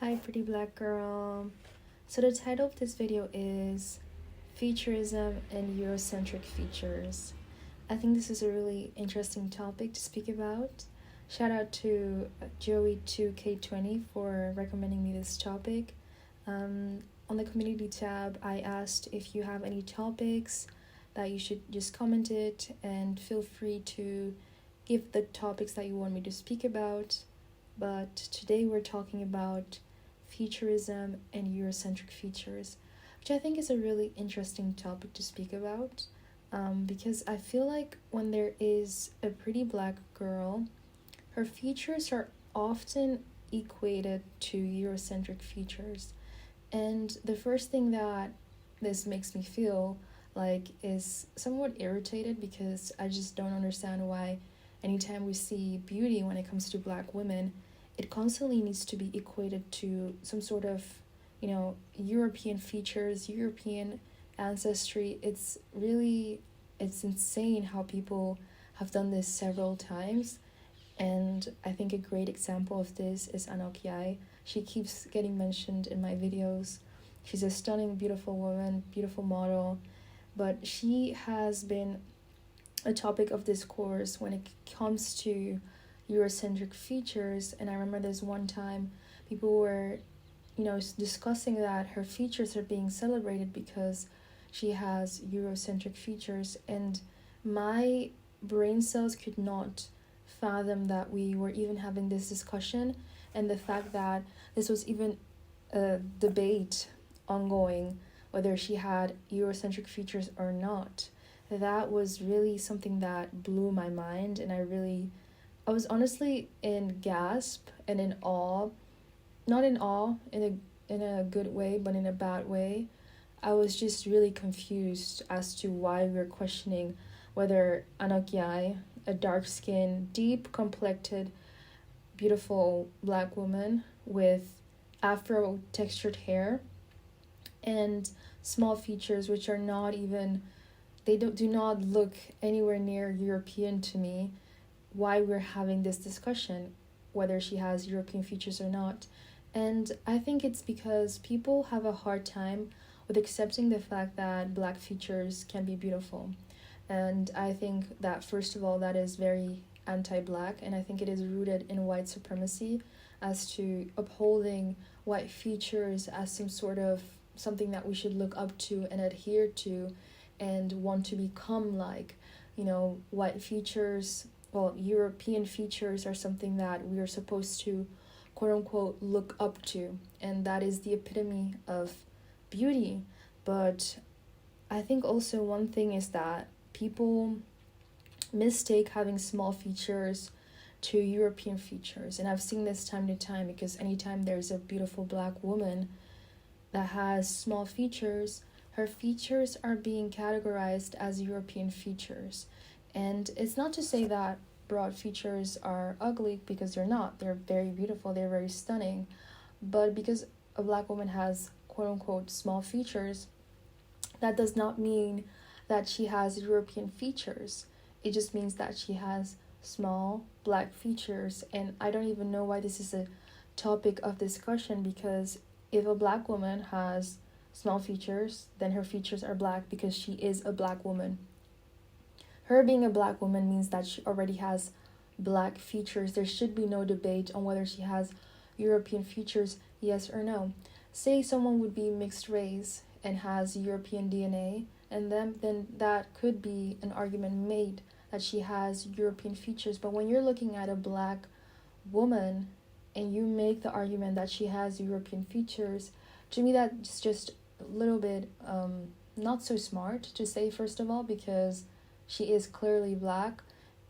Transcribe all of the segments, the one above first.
Hi, pretty black girl. So the title of this video is Featurism and Eurocentric Features. I think this is a really interesting topic to speak about. Shout out to Joey2K20 for recommending me this topic. On the community tab, I asked if you have any topics that you should just comment it, and feel free to give the topics that you want me to speak about. But today we're talking about Featurism and Eurocentric features, which I think is a really interesting topic to speak about, because I feel like when there is a pretty black girl, her features are often equated to Eurocentric features. And the first thing that this makes me feel like is somewhat irritated, because I just don't understand why anytime we see beauty when it comes to black women, it constantly needs to be equated to some sort of, European features, European ancestry. It's insane how people have done this several times. And I think a great example of this is Anokiai. She keeps getting mentioned in my videos. She's a stunning, beautiful woman, beautiful model, but she has been a topic of discourse when it comes to Eurocentric features. And I remember there's one time people were, discussing that her features are being celebrated because she has Eurocentric features, and my brain cells could not fathom that we were even having this discussion, and the fact that this was even a debate ongoing whether she had Eurocentric features or not. That was really something that blew my mind, and I was honestly in gasp and in awe. Not in awe in a good way, but in a bad way. I was just really confused as to why we were questioning whether Anokiai, a dark-skinned, deep-complected, beautiful black woman with afro-textured hair and small features which are not even, they do not look anywhere near European to me, why we're having this discussion, whether she has European features or not. And I think it's because people have a hard time with accepting the fact that black features can be beautiful. And I think that, first of all, that is very anti-black, and I think it is rooted in white supremacy as to upholding white features as some sort of something that we should look up to and adhere to and want to become like. White features, European features are something that we are supposed to, quote unquote, look up to, and that is the epitome of beauty. But I think also one thing is that people mistake having small features to European features, and I've seen this time to time, because anytime there's a beautiful black woman that has small features, her features are being categorized as European features. And it's not to say that broad features are ugly, because they're not. They're very beautiful, they're very stunning. But because a black woman has, quote unquote, small features, that does not mean that she has European features. It just means that she has small black features. And I don't even know why this is a topic of discussion, because if a black woman has small features, then her features are black because she is a black woman. Her being a black woman means that she already has black features. There should be no debate on whether she has European features, yes or no. Say someone would be mixed race and has European DNA, and then that could be an argument made that she has European features. But when you're looking at a black woman and you make the argument that she has European features, to me that's just a little bit not so smart to say, first of all, because she is clearly black.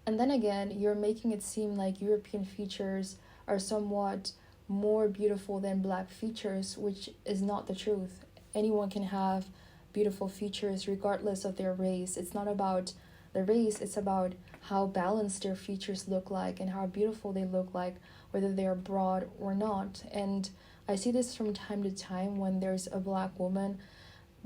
And then again, you're making it seem like European features are somewhat more beautiful than black features, which is not the truth. Anyone can have beautiful features regardless of their race. It's not about the race, it's about how balanced their features look like and how beautiful they look like, whether they are broad or not. And I see this from time to time when there's a black woman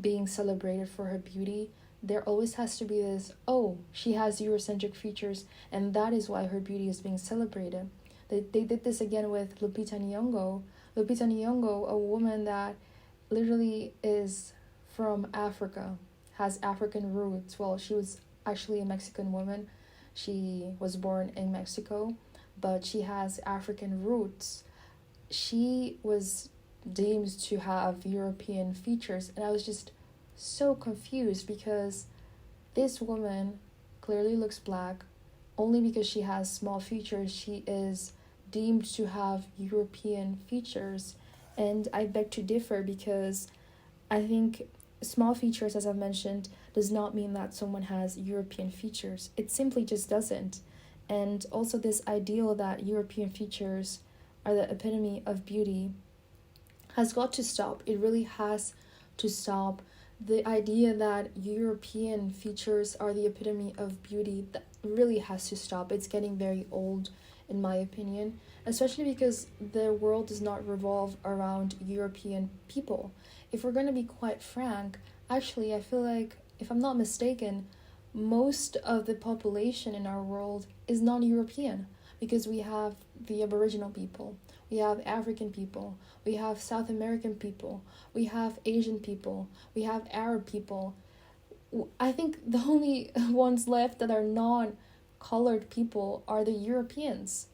being celebrated for her beauty. There always has to be this, oh, she has Eurocentric features, and that is why her beauty is being celebrated. They did this again with Lupita Nyong'o. Lupita Nyong'o, a woman that literally is from Africa, has African roots. Well, she was actually a Mexican woman. She was born in Mexico, but she has African roots. She was deemed to have European features, and I was just so confused because this woman clearly looks black. Only because she has small features, she is deemed to have European features. And I beg to differ because I think small features, as I've mentioned, does not mean that someone has European features. It simply just doesn't. And also this ideal that European features are the epitome of beauty has got to stop. It really has to stop. The idea that European features are the epitome of beauty, that really has to stop. It's getting very old, in my opinion, especially because the world does not revolve around European people. If we're going to be quite frank, actually, I feel like, if I'm not mistaken, most of the population in our world is non-European, because we have the Aboriginal people, we have African people, we have South American people, we have Asian people, we have Arab people. I think the only ones left that are non-colored people are the Europeans.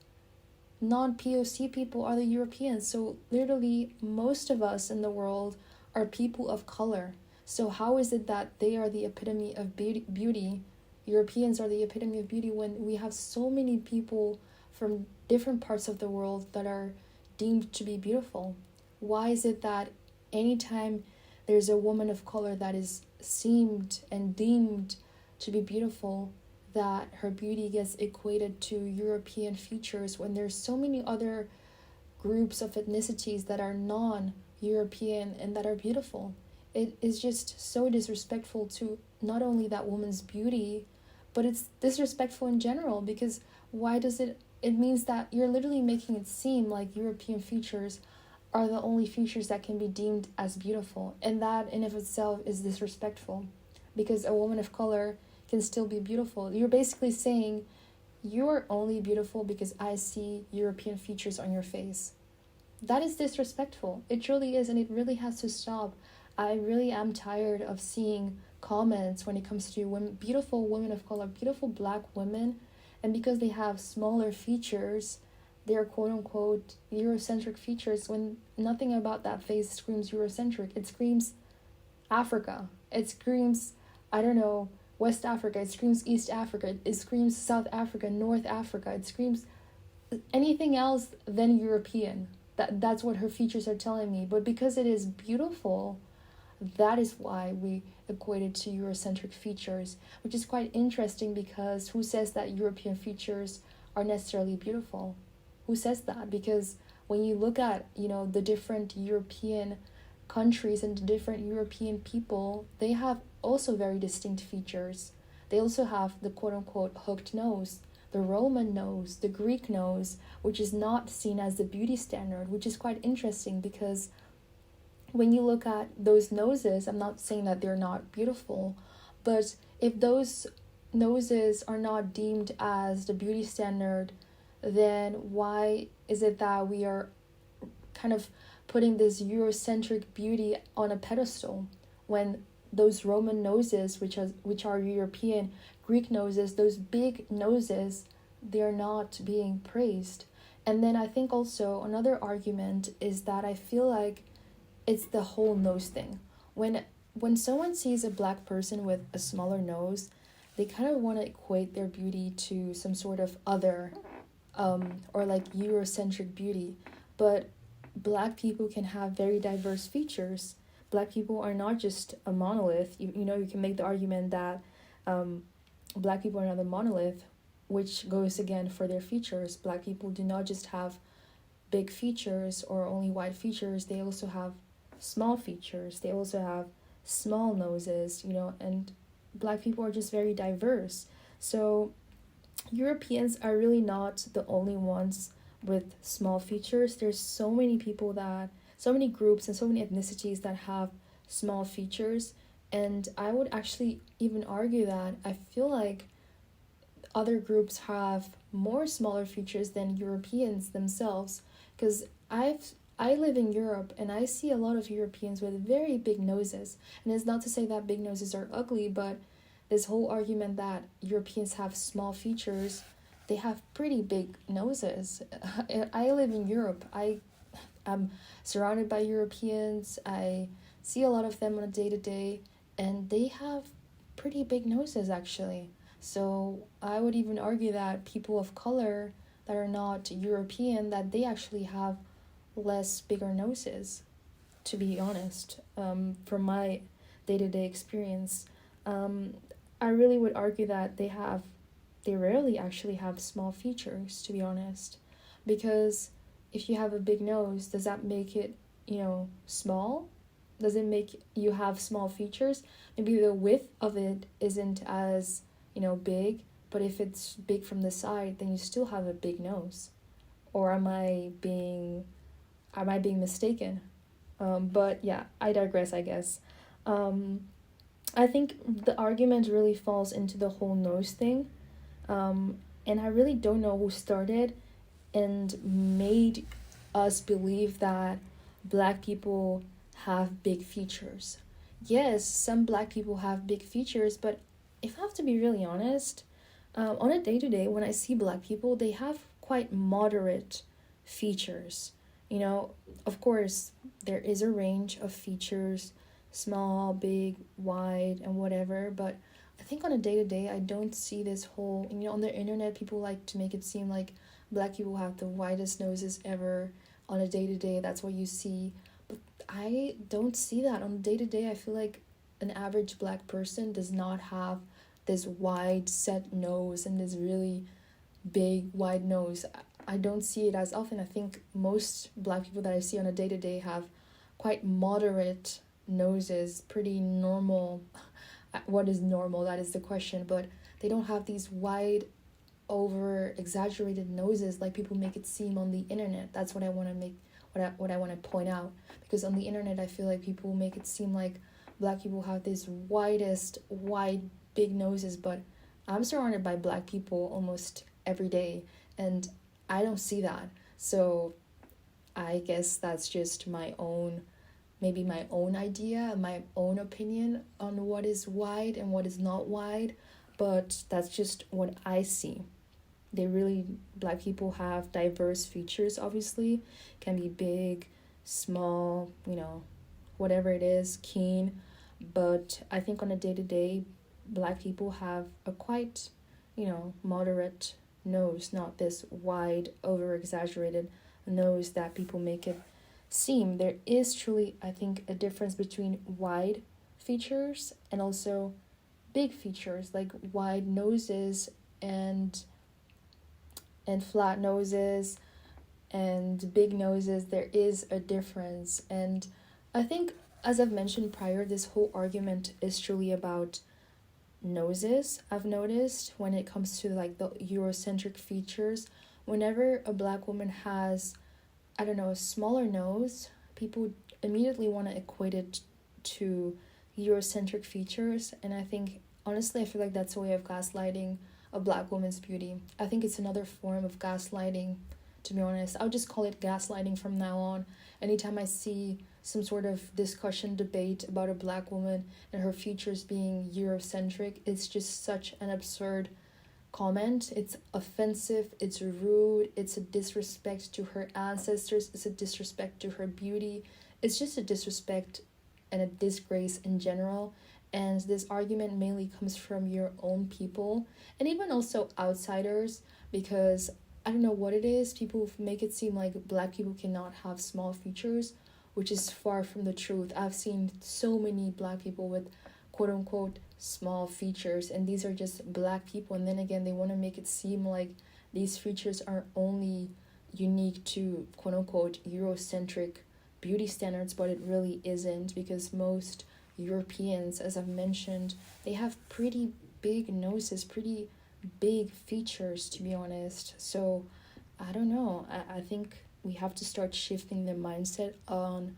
Non-POC people are the Europeans. So literally most of us in the world are people of color. So how is it that they are the epitome of beauty? Europeans are the epitome of beauty when we have so many people from different parts of the world that are deemed to be beautiful? Why is it that anytime there's a woman of color that is seemed and deemed to be beautiful, that her beauty gets equated to European features when there's so many other groups of ethnicities that are non-European and that are beautiful? It is just so disrespectful to not only that woman's beauty, but it's disrespectful in general, because why does it means that you're literally making it seem like European features are the only features that can be deemed as beautiful, and that in of itself is disrespectful, because a woman of color can still be beautiful. You're basically saying you're only beautiful because I see European features on your face. That is disrespectful. It truly is, and it really has to stop. I really am tired of seeing comments when it comes to women, beautiful women of color, beautiful black women, and because they have smaller features, they're quote-unquote Eurocentric features, when nothing about that face screams Eurocentric. It screams Africa. It screams, I don't know, West Africa. It screams East Africa. It screams South Africa, North Africa. It screams anything else than European. That's what her features are telling me. But because it is beautiful, that is why we equate it to Eurocentric features, which is quite interesting, because who says that European features are necessarily beautiful? Who says that? Because when you look at, the different European countries and the different European people, they have also very distinct features. They also have the quote-unquote hooked nose, the Roman nose, the Greek nose, which is not seen as the beauty standard, which is quite interesting, because when you look at those noses, I'm not saying that they're not beautiful, but if those noses are not deemed as the beauty standard, then why is it that we are kind of putting this Eurocentric beauty on a pedestal, when those Roman noses, which are European, Greek noses, those big noses, they're not being praised? And then I think also another argument is that I feel like it's the whole nose thing. When someone sees a black person with a smaller nose, they kind of want to equate their beauty to some sort of other, or like Eurocentric beauty. But black people can have very diverse features. Black people are not just a monolith. You can make the argument that black people are not a monolith, which goes again for their features. Black people do not just have big features or only wide features. They also have small features. They also have small noses, and black people are just very diverse. So Europeans are really not the only ones with small features. There's so many groups and so many ethnicities that have small features, and I would actually even argue that I feel like other groups have more smaller features than Europeans themselves, because I live in Europe and I see a lot of Europeans with very big noses. And it's not to say that big noses are ugly, but this whole argument that Europeans have small features, they have pretty big noses. I live in Europe. I'm surrounded by Europeans. I see a lot of them on a day to day, and they have pretty big noses actually. So I would even argue that people of color that are not European, that they actually have less bigger noses, to be honest, from my day-to-day experience. I really would argue that they rarely actually have small features, to be honest, because if you have a big nose, does that make it, small? Does it make you have small features? Maybe the width of it isn't as, big, but if it's big from the side, then you still have a big nose. Or am I being mistaken? But yeah, I digress, I guess. I think the argument really falls into the whole nose thing. And I really don't know who started and made us believe that black people have big features. Yes, some black people have big features, but if I have to be really honest, on a day to day, when I see black people, they have quite moderate features. Of course, there is a range of features, small, big, wide, and whatever, but I think on a day to day, I don't see this whole, on the internet, people like to make it seem like black people have the widest noses ever on a day to day. That's what you see. But I don't see that on a day to day. I feel like an average black person does not have this wide set nose and this really big wide nose. I don't see it as often. I think most black people that I see on a day to day have quite moderate noses, pretty normal. What is normal? That is the question. But they don't have these wide, over exaggerated noses like people make it seem on the internet. That's what I want to make. What I want to point out, because on the internet I feel like people make it seem like black people have this wide big noses, but I'm surrounded by black people almost every day and I don't see that. So I guess that's just my own idea, my own opinion on what is wide and what is not wide, but that's just what I see. Black people have diverse features, obviously, can be big, small, whatever it is, keen, but I think on a day-to-day, black people have a quite, moderate nose, not this wide, over-exaggerated nose that people make it seem. There is truly, I think, a difference between wide features and also big features, like wide noses and flat noses and big noses. There is a difference, and I think, as I've mentioned prior, this whole argument is truly about noses. I've noticed when it comes to like the Eurocentric features, whenever a black woman has, I don't know, a smaller nose, people immediately want to equate it to Eurocentric features, and I feel like that's a way of gaslighting a black woman's beauty. I think it's another form of gaslighting, to be honest. I'll just call it gaslighting from now on. Anytime I see some sort of discussion, debate about a black woman and her features being Eurocentric, it's just such an absurd comment. It's offensive, it's rude, it's a disrespect to her ancestors, it's a disrespect to her beauty. It's just a disrespect and a disgrace in general. And this argument mainly comes from your own people and even also outsiders, because I don't know what it is. People make it seem like black people cannot have small features, which is far from the truth. I've seen so many black people with quote unquote small features, and these are just black people. And then again, they want to make it seem like these features are only unique to quote unquote Eurocentric beauty standards, but it really isn't, because most Europeans, as I've mentioned, they have pretty big noses, pretty big features, to be honest. So I don't know. I think we have to start shifting the mindset on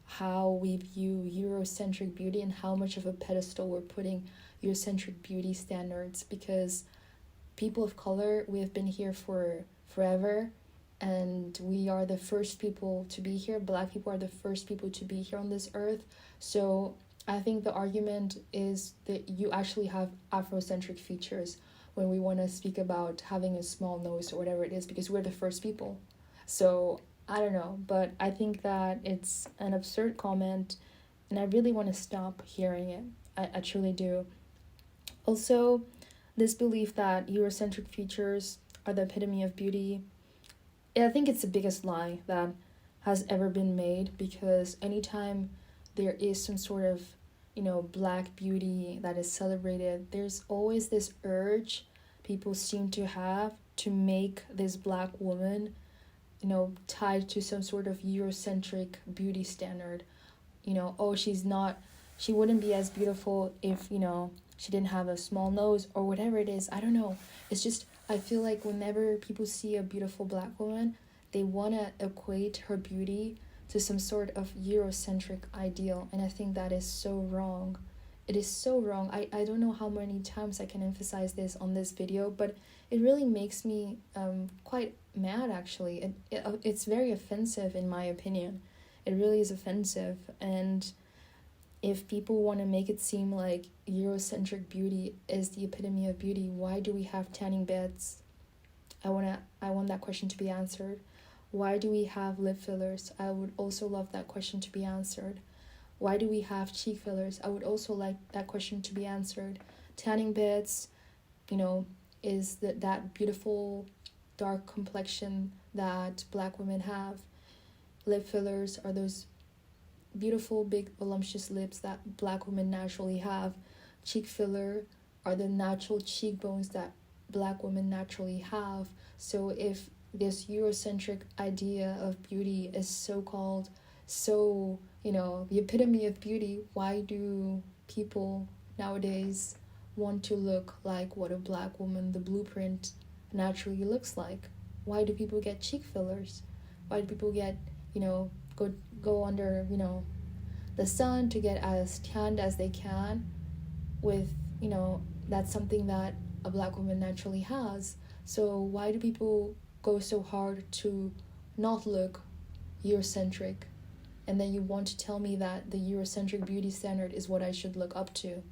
how we view Eurocentric beauty and how much of a pedestal we're putting Eurocentric beauty standards, because people of color, we have been here for forever, and we are the first people to be here. Black people are the first people to be here on this earth. So I think the argument is that you actually have Afrocentric features when we want to speak about having a small nose or whatever it is, because we're the first people. So I don't know, but I think that it's an absurd comment, and I really want to stop hearing it. I truly do. Also, this belief that Eurocentric features are the epitome of beauty, I think it's the biggest lie that has ever been made, because anytime there is some sort of, Black beauty that is celebrated, there's always this urge people seem to have to make this Black woman, tied to some sort of Eurocentric beauty standard. Oh, she wouldn't be as beautiful if, she didn't have a small nose or whatever it is. I don't know. It's just, I feel like whenever people see a beautiful Black woman, they want to equate her beauty to some sort of Eurocentric ideal. And I think that is so wrong. It is so wrong. I don't know how many times I can emphasize this on this video, but it really makes me quite mad, actually. It's very offensive, in my opinion. It really is offensive. And if people want to make it seem like Eurocentric beauty is the epitome of beauty, why do we have tanning beds? I want that question to be answered. Why do we have lip fillers? I would also love that question to be answered. Why do we have cheek fillers? I would also like that question to be answered. Tanning beds, is that beautiful dark complexion that Black women have. Lip fillers are those beautiful big voluptuous lips that Black women naturally have. Cheek filler are the natural cheekbones that Black women naturally have. So if this Eurocentric idea of beauty is so-called the epitome of beauty, why do people nowadays want to look like what a Black woman, the blueprint, naturally looks like? Why do people get cheek fillers? Why do people get, go under, the sun to get as tanned as they can with, that's something that a Black woman naturally has. So why do people go so hard to not look Eurocentric? And then you want to tell me that the Eurocentric beauty standard is what I should look up to.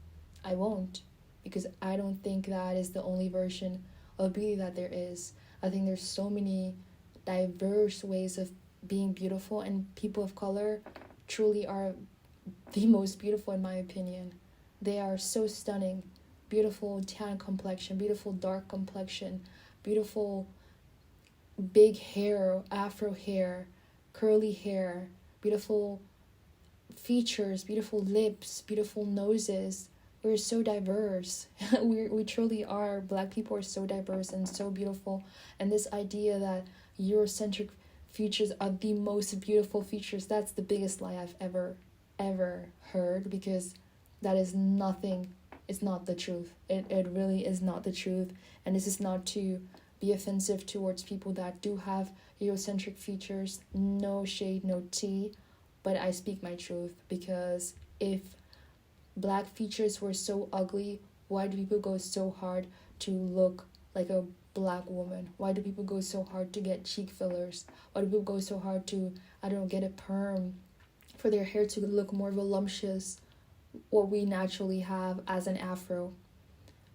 I won't, because I don't think that is the only version of beauty that there is. I think there's so many diverse ways of being beautiful, and people of color truly are the most beautiful, in my opinion. They are so stunning. Beautiful tan complexion, beautiful dark complexion, beautiful big hair, afro hair, curly hair, beautiful features, beautiful lips, beautiful noses. We're so diverse. we truly are. Black people are so diverse and so beautiful. And this idea that Eurocentric features are the most beautiful features, that's the biggest lie I've ever heard, because that is nothing. It's not the truth. It really is not the truth. And this is not to be offensive towards people that do have Eurocentric features. No shade, no tea. But I speak my truth, because if Black features were so ugly, why do people go so hard to look like a Black woman? Why do people go so hard to get cheek fillers? Why do people go so hard to, get a perm for their hair to look more voluptuous, what we naturally have as an afro?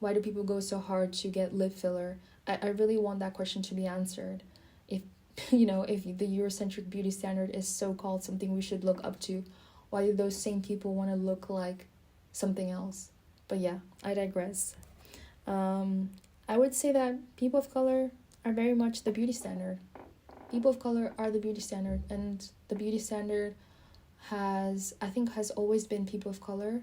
Why do people go so hard to get lip filler? I really want that question to be answered. If the Eurocentric beauty standard is so-called something we should look up to, why do those same people want to look like something else? But yeah, I digress. I would say that people of color are very much the beauty standard. People of color are the beauty standard, and the beauty standard has always been people of color.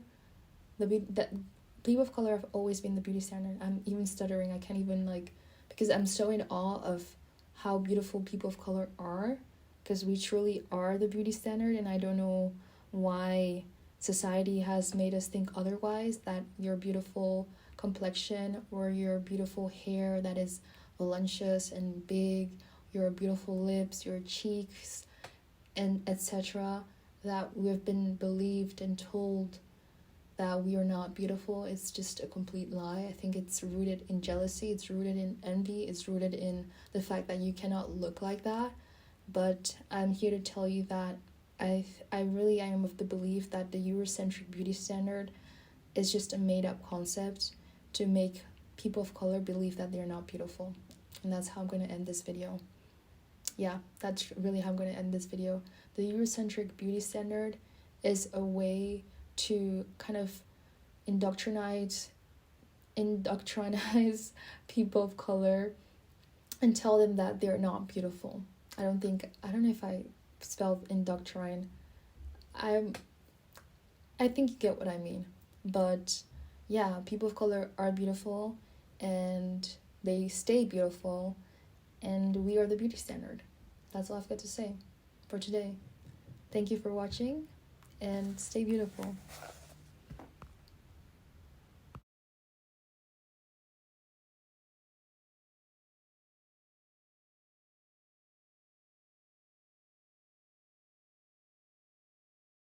People of color have always been the beauty standard. I'm even stuttering. I can't even because I'm so in awe of how beautiful people of color are, because we truly are the beauty standard. And I don't know why society has made us think otherwise, that your beautiful complexion or your beautiful hair that is voluptuous and big, your beautiful lips, your cheeks, and etc., that we have been believed and told that we are not beautiful is just a complete lie. I think it's rooted in jealousy, it's rooted in envy, it's rooted in the fact that you cannot look like that. But I'm here to tell you that I really am of the belief that the Eurocentric beauty standard is just a made-up concept to make people of color believe that they're not beautiful. And that's how I'm going to end this video. Yeah, that's really how I'm going to end this video. The Eurocentric beauty standard is a way to kind of indoctrinize people of color and tell them that they're not beautiful. I don't know if I spelled indoctrine. I think you get what I mean. But yeah, people of color are beautiful and they stay beautiful, and we are the beauty standard. That's all I've got to say for today. Thank you for watching, and stay beautiful.